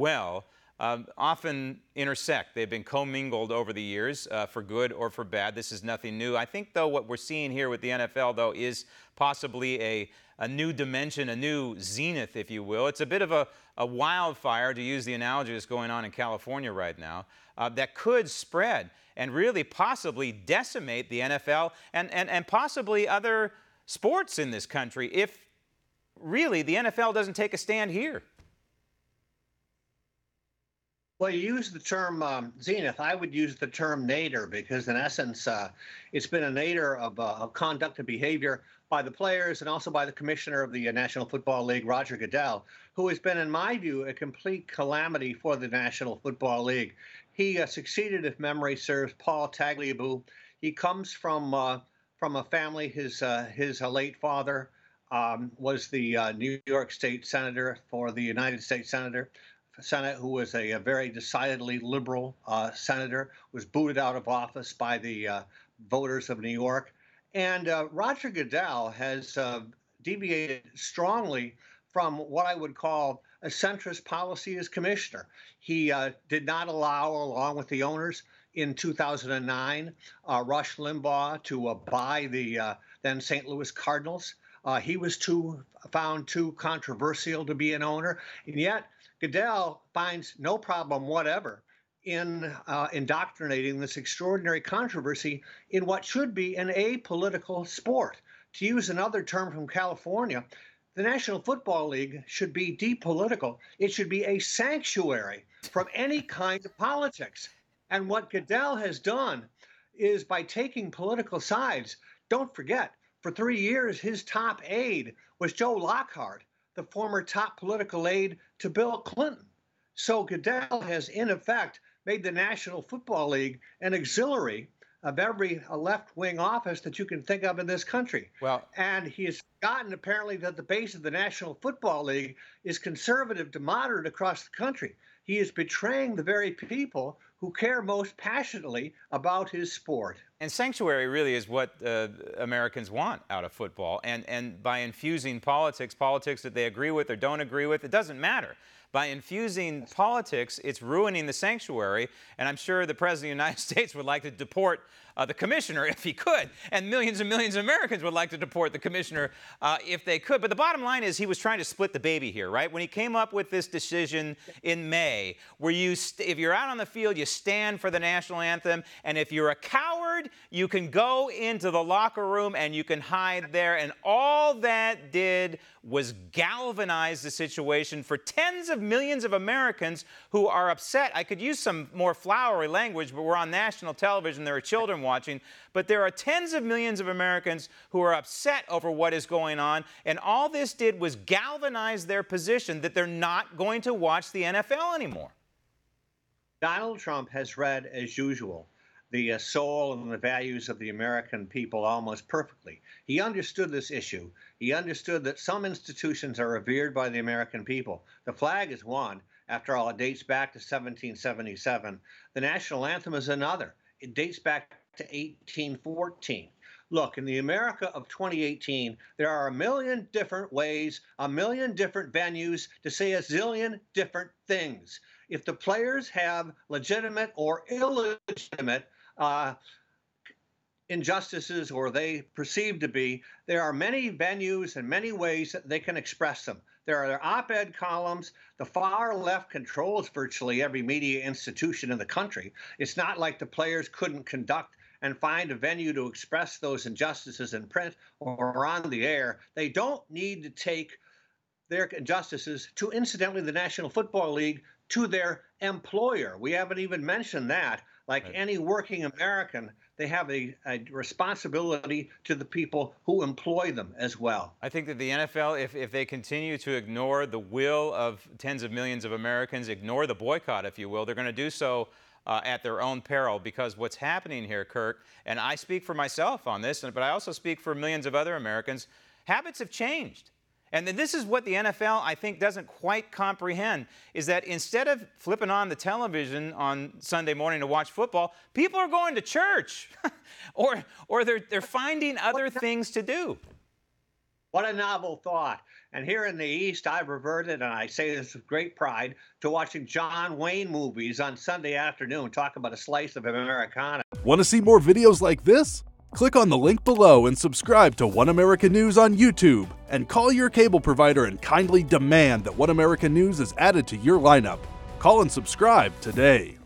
well often intersect. They've been commingled over the years for good or for bad. This is nothing new. I think, though, what we're seeing here with the NFL, though, is possibly a new dimension, a new zenith, if you will. It's a bit of a wildfire, to use the analogy that's going on in California right now, that could spread and really possibly decimate the NFL and possibly other sports in this country if really the NFL doesn't take a stand here. Well, you use the term zenith. I would use the term nadir because, in essence, it's been a nadir of conduct and behavior by the players and also by the commissioner of the National Football League, Roger Goodell, who has been, in my view, a complete calamity for the National Football League. He succeeded, if memory serves, Paul Tagliabue. He comes from a family. His late father was the New York State Senator for the United States Senate, who was a very decidedly liberal senator, was booted out of office by the voters of New York. And Roger Goodell has deviated strongly from what I would call a centrist policy as commissioner. He did not allow, along with the owners in 2009, Rush Limbaugh to buy the then St. Louis Cardinals. He was found too controversial to be an owner, and yet Goodell finds no problem whatever in indoctrinating this extraordinary controversy in what should be an apolitical sport. To use another term from California, the National Football League should be depolitical. It should be a sanctuary from any kind of politics. And what Goodell has done is, by taking political sides, don't forget, for 3 years, his top aide was Joe Lockhart, the former top political aide to Bill Clinton. So Goodell has, in effect, made the National Football League an auxiliary of every left-wing office that you can think of in this country. Well, and he has forgotten, apparently, that the base of the National Football League is conservative to moderate across the country. He is betraying the very people who care most passionately about his sport. And sanctuary really is what Americans want out of football. And by infusing politics that they agree with or don't agree with, it doesn't matter. By infusing politics, it's ruining the sanctuary. And I'm sure the President of the United States would like to deport the commissioner if he could. And millions of Americans would like to deport the commissioner if they could. But the bottom line is he was trying to split the baby here, right? When he came up with this decision in May, where if you're out on the field, you stand for the national anthem. And if you're a coward, you can go into the locker room and you can hide there. And all that did was galvanize the situation for tens of millions of Americans who are upset. I could use some more flowery language, but we're on national television. There are children watching. But there are tens of millions of Americans who are upset over what is going on. And all this did was galvanize their position that they're not going to watch the NFL anymore. Donald Trump has read, as usual, the soul and the values of the American people almost perfectly. He understood this issue. He understood that some institutions are revered by the American people. The flag is one. After all, it dates back to 1777. The national anthem is another. It dates back to 1814. Look, in the America of 2018, there are a million different ways, a million different venues to say a zillion different things. If the players have legitimate or illegitimate injustices, or they perceive to be, there are many venues and many ways that they can express them. There are op-ed columns. The far left controls virtually every media institution in the country. It's not like the players couldn't conduct and find a venue to express those injustices in print or on the air. They don't need to take their injustices to, incidentally, the National Football League, to their employer. We haven't even mentioned that. Like any working American, they have a responsibility to the people who employ them as well. I think that the NFL, if they continue to ignore the will of tens of millions of Americans, ignore the boycott, if you will, they're going to do so at their own peril, because what's happening here, Curt, and I speak for myself on this, but I also speak for millions of other Americans, habits have changed. And then this is what the NFL, I think, doesn't quite comprehend, is that instead of flipping on the television on Sunday morning to watch football, people are going to church or they're finding other things to do. What a novel thought. And here in the East, I've reverted, and I say this with great pride, to watching John Wayne movies on Sunday afternoon. Talk about a slice of Americana. Want to see more videos like this? Click on the link below and subscribe to One America News on YouTube. And call your cable provider and kindly demand that One America News is added to your lineup. Call and subscribe today.